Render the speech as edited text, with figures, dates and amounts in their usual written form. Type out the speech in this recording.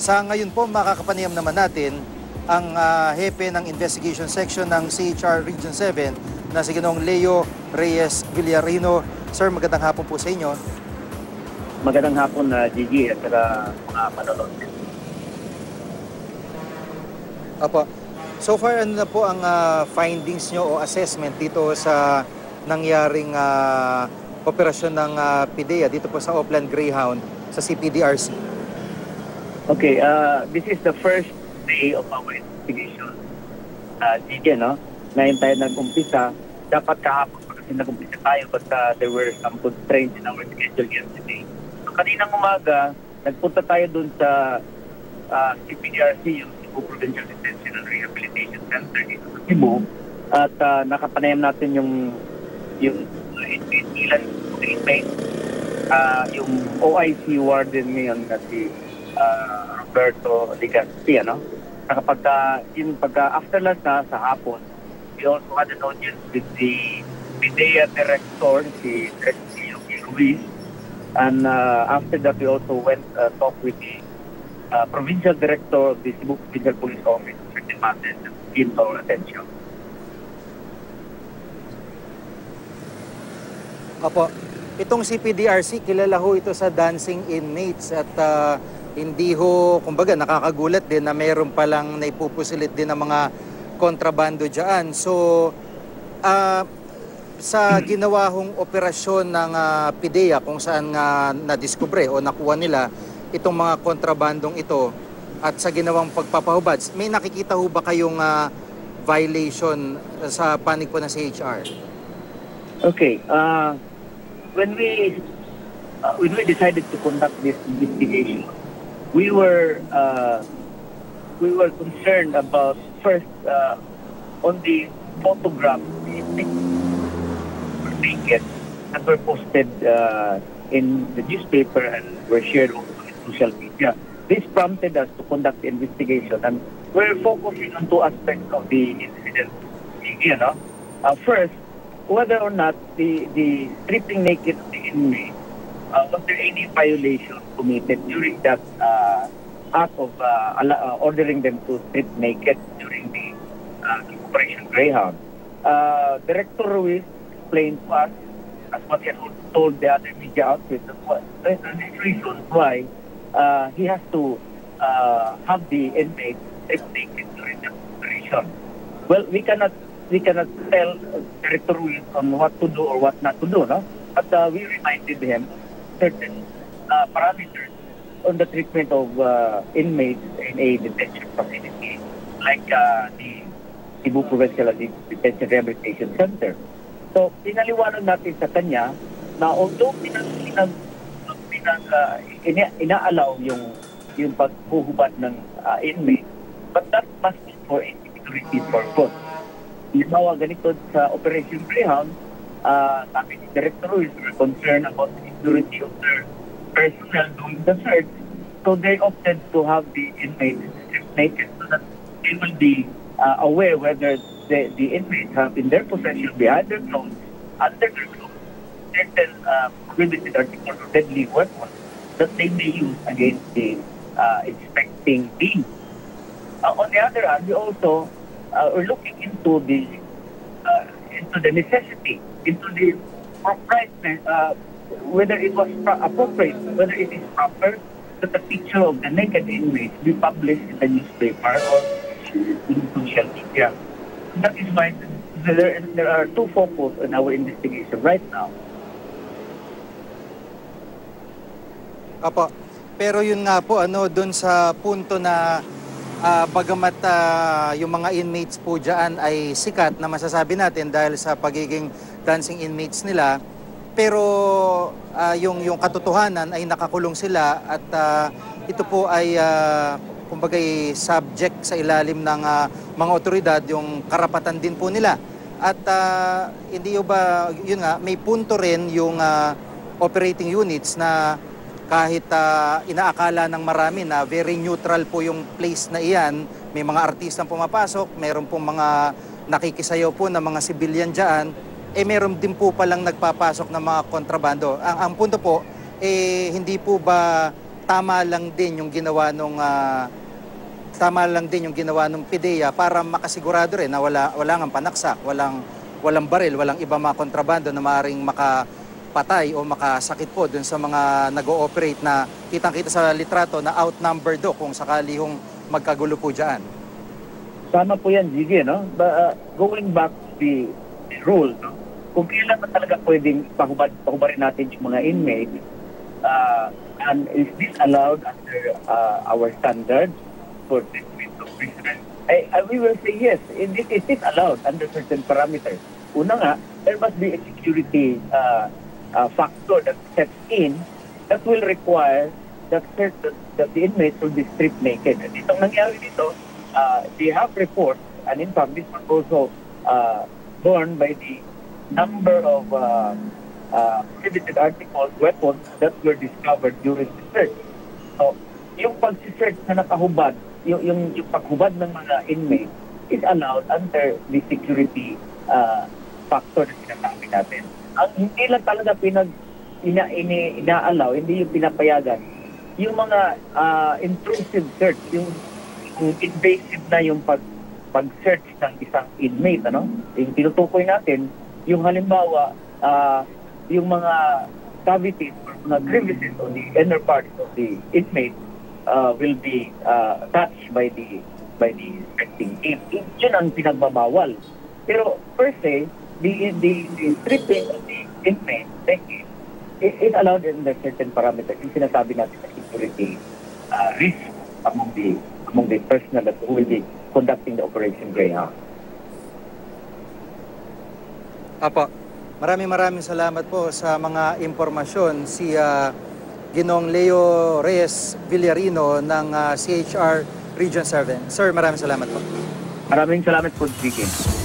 Sa ngayon po, makakapanayam naman natin ang hepe ng investigation section ng CHR Region 7 na si Ginoong Leo Reyes Villarino. Sir, magandang hapon po sa inyo. Magandang hapon na Gigi at saka mga manonood. Apo. So far, ano na po ang findings nyo o assessment dito sa nangyaring operasyon ng PIDEA dito po sa Oplan Greyhound sa CPDRC? Okay, this is the first day of our investigation. Gigi, no? Ngayon tayo nag-umpisa. Dapat kahapon pa kasi nag-umpisa tayo but there were some constraints in our schedule yesterday. So kaninang umaga, nagpunta tayo dun sa CPDRC, yung Cebu Provincial Detention and Rehabilitation Center dito sa Cebu. At nakapanayam natin yung ilan inmate, yung OIC warden ngayon na si Roberto Ligaspi, ano? After lunch na sa hapon, we also had an audience with the PIDEA director, si Yogi Ruiz. And after that, we also went talk with the provincial director of the Cebu Provincial Police Office, certain matters that came to our attention. Opo. Itong CPDRC, kilala ho ito sa dancing inmates at hindi ho, kumbaga, nakakagulat din na mayroon palang naipupusilit din ng mga kontrabando dyan. So, sa ginawa hong operasyon ng PIDEA kung saan nadiskubre o nakuha nila itong mga kontrabandong ito at sa ginawang pagpapahubad, may nakikita ho ba kayong violation sa panig po ng CHR? Okay. When we decided to conduct this investigation, we were concerned about first on the photographs were taken and were posted in the newspaper and were shared also in social media. This prompted us to conduct the investigation, and we're focusing on two aspects of the incident. You know, first, whether or not the stripping naked of the inmate, was there any violation committed during that act of ordering them to strip naked during the Operation Greyhound? Director Ruiz explained to us, as what he has told the other media outlets, there's reasons why he has to have the inmate strip naked during the operation. Well, we cannot tell Director Ruiz on what to do or what not to do, no? But we reminded him certain parameters on the treatment of inmates in a detention facility like the Cebu Provincial Detention Rehabilitation Center. So, pinaliwanag natin sa kanya na although inaalaw yung paghuhubad ng inmate, but that must be for a security purpose. Halimbawa, ganito sa Operation Greyhound, sabi ni Director Ruiz, were concerned about the security of their personnel doing the search. So they opted to have the inmates stripped naked so that they will be aware whether the inmates have in their possession, behind their clothes, under their clothes, certain prohibited articles or deadly weapons that they may use against the inspecting team. On the other hand, we also we're looking into the necessity, into the propriety, whether it was appropriate, whether it is proper that the picture of the naked inmates be published in the newspaper or in social media. That is why there are two focus on our investigation right now. Apo. Pero yun nga po, doon sa punto na bagamat yung mga inmates po dyan ay sikat na masasabi natin dahil sa pagiging dancing inmates nila, pero yung katotohanan ay nakakulong sila at ito po ay kumbaga subject sa ilalim ng mga otoridad, yung karapatan din po nila. At hindi ba, yun nga, may punto rin yung operating units na kahit inaakala ng marami na very neutral po yung place na iyan, may mga artistang pumapasok, meron pong mga nakikisayaw po ng mga civilian dyan, meron din po palang nagpapasok ng mga kontrabando. Ang punto po, hindi po ba tama lang din yung ginawa nung PIDEA para makasigurado rin na wala ngang panaksak, walang baril, walang iba mga kontrabando na maaaring makapatay o makasakit po dun sa mga nag-ooperate na kitang-kita sa litrato na outnumbered kung sakali hong magkagulo po dyan. Sana po yan, Gigi, no? Going back to the rule, no? Kung kailan na talaga pwedeng pahubarin natin yung mga inmates, and is this allowed under our standards for treatment of prisoners? We will say yes. It is allowed under certain parameters. Una nga, there must be a security factor that steps in that will require that the inmates will be stripped naked. And itong nangyari dito, they have reports, and in fact, this was also borne by the number of prohibited articles, weapons that were discovered during the search. So, yung pag-search na nakahubad, yung paghubad ng mga inmates is allowed under the security factor na sinasabi natin. Ang hindi lang talaga ina-allow, hindi yung pinapayagan, yung mga intrusive search, yung invasive na yung pag-search ng isang inmate, ano? Yung tinutukoy natin, yung halimbawa, yung mga cavities or mga crevices on the inner part of the inmate will be touched by the inspecting team. Yun ang pinagbabawal. Pero per se, the stripping of the inmate is allowed in the certain parameters. Yung sinasabi natin na security risk among the personnel that who will be conducting the Operation Greyhound. Apo, maraming salamat po sa mga impormasyon. Si Ginoong Leo Reyes Villarino ng CHR Region 7. Sir, maraming salamat po. Maraming salamat po, Vicky.